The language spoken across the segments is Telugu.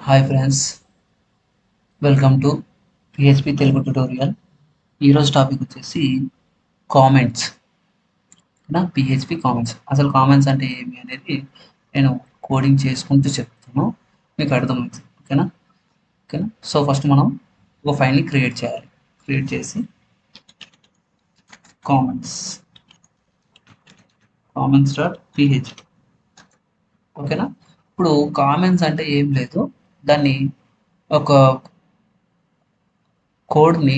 Hi friends, welcome to PHP Telugu tutorial. ఈరోజు టాపిక్ వచ్చేసి కామెంట్స్. PHP comments. అసలు కామెంట్స్ అంటే ఏమి అనేది నేను కోడింగ్ చేసుకుంటూ చెప్తాను, మీకు అర్థమవుతుంది. ఓకేనా ఓకేనా సో ఫస్ట్ మనం ఒక ఫైల్ని క్రియేట్ చేయాలి. క్రియేట్ చేసి కామెంట్స్ కామెంట్స్ డాట్ పిహెచ్పి. ఓకేనా. ఇప్పుడు కామెంట్స్ అంటే ఏం లేదు, దాన్ని ఒక కోడ్ని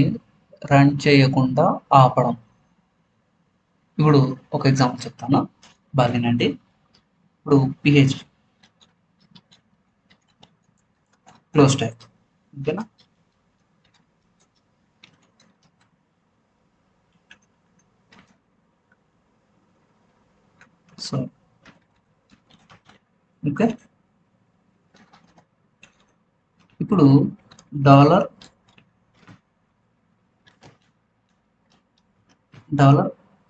రన్ చేయకుండా ఆపడం. ఇప్పుడు ఒక ఎగ్జాంపుల్ చెప్తాను, బాగా వినండి. ఇప్పుడు పిహెచ్పి క్లోజ్ టైప్. ఓకేనా. సో ఓకే, ఇప్పుడు dollar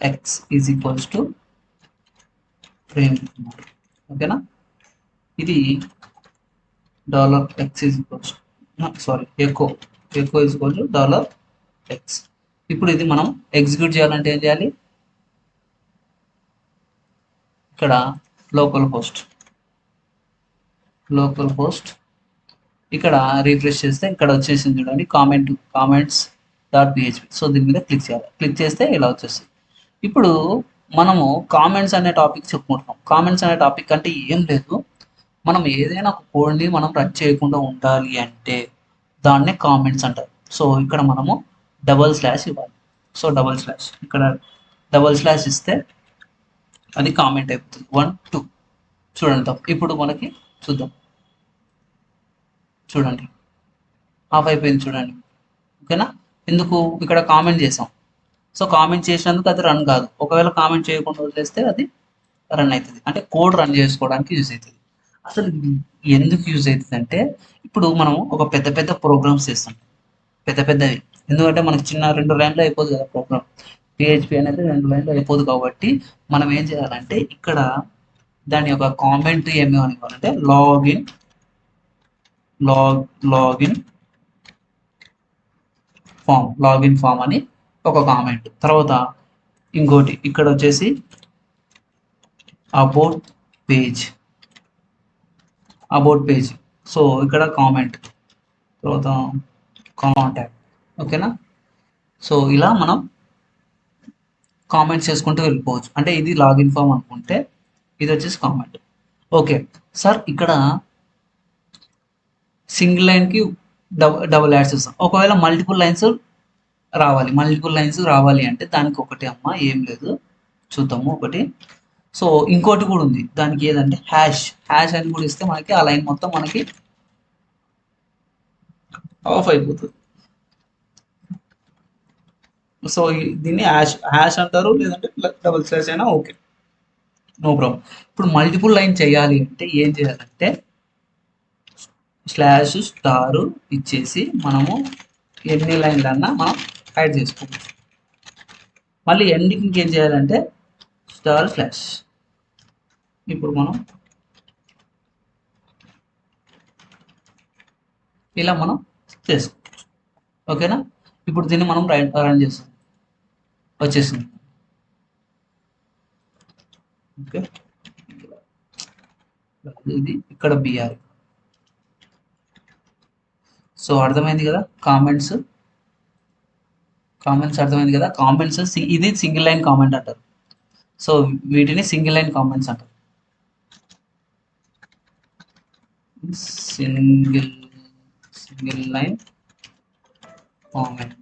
x is equals to frame. ఓకేనా. ఇది dollar x is equals echo is equal to dollar x. ఇప్పుడు ఇది మనం ఎగ్జిక్యూట్ చేయాలంటే ఏం చేయాలి? ఇక్కడ లోకల్ హోస్ట్ ఇక్కడ రిఫ్రెష్ చేస్తే ఇక్కడ వచ్చేసింది చూడండి, కామెంట్స్ డాట్ పిహెచ్పి. సో దీని మీద క్లిక్ చేయాలి. క్లిక్ చేస్తే ఇలా వచ్చేస్తుంది. ఇప్పుడు మనము కామెంట్స్ అనే టాపిక్ చెప్పుకుంటున్నాం. కామెంట్స్ అనే టాపిక్ అంటే ఏం లేదు, మనం ఏదైనా ఒక కోడ్ని మనం రన్ చేయకుండా ఉండాలి అంటే దాన్నే కామెంట్స్ అంటారు. సో ఇక్కడ మనము డబల్ స్లాష్ ఇవ్వాలి. సో ఇక్కడ డబల్ స్లాష్ ఇస్తే అది కామెంట్ అయిపోతుంది. 1 2 చూడండి. ఇప్పుడు మనకి చూడండి ఆఫ్ అయిపోయింది చూడండి. ఓకేనా. ఎందుకు? ఇక్కడ కామెంట్ చేసాం. సో కామెంట్ చేసినందుకు అది రన్ కాదు. ఒకవేళ కామెంట్ చేయకుండా వదిలేస్తే అది రన్ అవుతుంది. అంటే కోడ్ రన్ చేసుకోవడానికి యూజ్ అవుతుంది. అసలు ఇది ఎందుకు యూజ్ అవుతుంది అంటే, ఇప్పుడు మనం ఒక పెద్ద ప్రోగ్రామ్స్ చేస్తాం, పెద్దవి. ఎందుకంటే మనకి చిన్న 2 లైన్లో అయిపోదు కదా ప్రోగ్రామ్. పిహెచ్పి అనేది 2 లైన్లో అయిపోదు. కాబట్టి మనం ఏం చేయాలంటే ఇక్కడ దాని యొక్క కామెంట్ ఏమి అనుకోవాలంటే లాగిన్ ఫామ్ అని ఒక కామెంట్. తర్వాత ఇంకోటి ఇక్కడ వచ్చేసి అబౌట్ పేజ్. సో ఇక్కడ కామెంట్, తర్వాత కాంటాక్ట్. ఓకేనా. సో ఇలా మనం కామెంట్స్ చేసుకుంటూ వెళ్ళిపోవచ్చు. అంటే ఇది లాగిన్ ఫామ్ అనుకుంటే, ఇది వచ్చేసి కామెంట్. ఓకే సార్, ఇక్కడ సింగిల్ లైన్కి డబుల్ యాడ్స్ ఇస్తాం. ఒకవేళ మల్టిపుల్ లైన్స్ రావాలి అంటే దానికి ఒకటి అమ్మ ఏం లేదు, చూద్దాము ఒకటి. సో ఇంకోటి కూడా ఉంది దానికి, ఏదంటే హ్యాష్ అని కూడా ఇస్తే మనకి ఆ లైన్ మొత్తం మనకి ఆఫ్ అయిపోతుంది. సో దీన్ని హ్యాష్ అంటారు, లేదంటే డబుల్ స్లాష్ అయినా ఓకే, నో ప్రాబ్లం. ఇప్పుడు మల్టిపుల్ లైన్ చేయాలి అంటే ఏం చేయాలంటే స్లాష్ స్టార్ ఇచ్చేసి మనము ఎన్ని లైన్లన్నా మనం యాడ్ చేసుకోవచ్చు. మళ్ళీ ఎండింగ్ ఏం చేయాలంటే స్టార్ స్లాష్. ఇప్పుడు మనం ఇలా మనం చేసుకోవచ్చు. ఓకేనా. ఇప్పుడు దీన్ని మనం రన్ చేస్తాం, వచ్చేసింది. ఓకే, ఇది ఇక్కడ బిఆర్. సో అర్థమైంది కదా కామెంట్స్ అర్థమైంది కదా. కామెంట్స్ ఇది సింగిల్ లైన్ కామెంట్ అంటారు. సో వీటిని సింగిల్ లైన్ కామెంట్స్ అంటారు. Single line comment.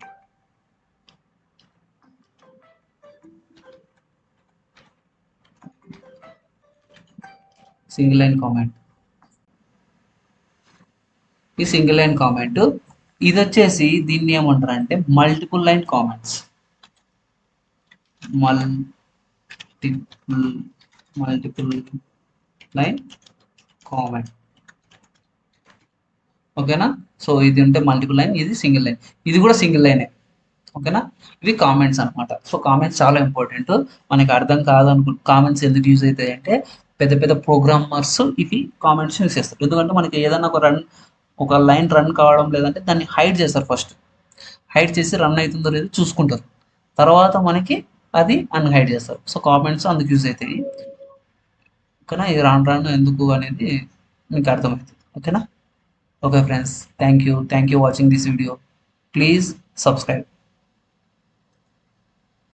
ఈ సింగిల్ లైన్ కామెంట్ ఇది వచ్చేసి దీన్ని ఏమంటారు అంటే multiple line comments. Multiple line comment. ఓకేనా. సో ఇది ఉంటే మల్టిపుల్ లైన్, ఇది సింగిల్ లైన్, ఇది కూడా సింగిల్ లైనే. ఓకేనా. ఇవి కామెంట్స్ అనమాట. సో కామెంట్స్ చాలా ఇంపార్టెంట్. మనకి అర్థం కామెంట్స్ ఎందుకు యూజ్ అవుతాయి అంటే, పెద్ద ప్రోగ్రామర్స్ ఇవి కామెంట్స్ యూజ్ చేస్తారు. ఎందుకంటే మనకి ఏదైనా ఒక ఒక లైన్ రన్ కావడం లేదంటే దాన్ని హైడ్ చేస్తారు ఫస్ట్. హైడ్ చేసి రన్ అవుతుందో లేదో చూసుకుంటారు. తర్వాత మనకి అది అన్‌హైడ్ చేస్తారు. సో, కామెంట్స్ అందుకు యూజ్ అయితాయి. ఓకేనా? ఇది రాను రాను ఎందుకు అనేది మీకు అర్థమవుతుంది. ఓకేనా? Okay friends. Thank you. Thank you watching this video. Please subscribe.